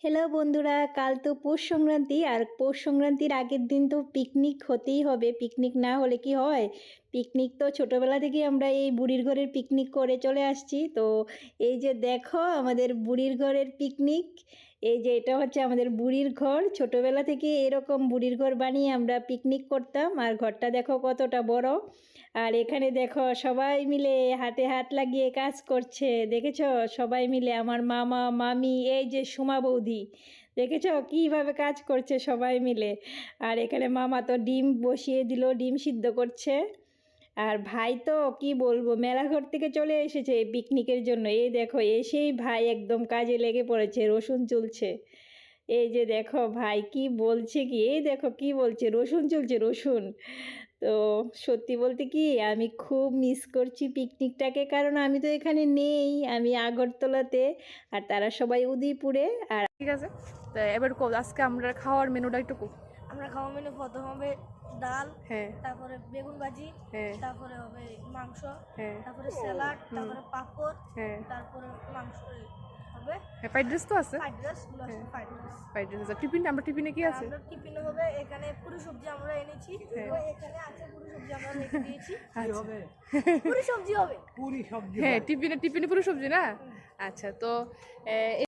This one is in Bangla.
হ্যালো বন্ধুরা, কাল তো পৌষ সংক্রান্তি। আর পৌষ সংক্রান্তির আগের দিন তো পিকনিক হতেই হবে। পিকনিক না হলে কি হয়? পিকনিক তো ছোটোবেলা থেকেই আমরা এই বুড়ির ঘরের পিকনিক করে চলে আসছি। তো এই যে দেখো আমাদের বুড়ির ঘরের পিকনিক। এই যে এটা হচ্ছে আমাদের বুড়ির ঘর। ছোটোবেলা থেকে এরকম বুড়ির ঘর বানিয়ে আমরা পিকনিক করতাম। আর ঘরটা দেখো কতটা বড়। আর এখানে দেখো সবাই মিলে হাতে হাত লাগিয়ে কাজ করছে, দেখেছো? সবাই মিলে আমার মামা মামি এই যে সুমা বৌদি, দেখেছো কীভাবে কাজ করছে সবাই মিলে। আর এখানে মামা তো ডিম বসিয়ে দিল, ডিম সিদ্ধ করছে। আর ভাই তো কি বলবো, মেলাঘর থেকে চলে এসেছে এই পিকনিকের জন্য। এই দেখো এসেই ভাই একদম কাজে লেগে পড়েছে, রসুন চুলছে। এই যে দেখো ভাই কি বলছে, কি এই দেখো কি বলছে, রসুন চুলছে রসুন। তো সত্যি বলতে কি আমি খুব মিস করছি পিকনিকটাকে, কারণ আমি তো এখানে নেই, আমি আগরতলাতে আর তারা সবাই উদয়পুরে। আর ঠিক আছে, তো এবার আজকে আমরা খাওয়ার মেনুটা একটু আমরা খাওয়া মেনু প্রথম হবে ডাল, হ্যাঁ তারপরে বেগুন ভাজি, হ্যাঁ তারপরে হবে মাংস, হ্যাঁ তারপরে স্যালাড, তারপরে পাপড়, হ্যাঁ তারপরে মাংস হবে হ্যাঁ ফ্রাইড রাইস তো আছে। Fried rice, fried rice. Fried rice আছে। টিফিন আমরা টিফিনে কি আছে? আমরা টিফিনে হবে এখানে পুরি সবজি আমরা এনেছি, তো এখানে আছে পুরি সবজি আমরা রেখে দিয়েছি। পুরি সবজি হবে, হ্যাঁ টিফিনে পুরো সবজি না। আচ্ছা, তো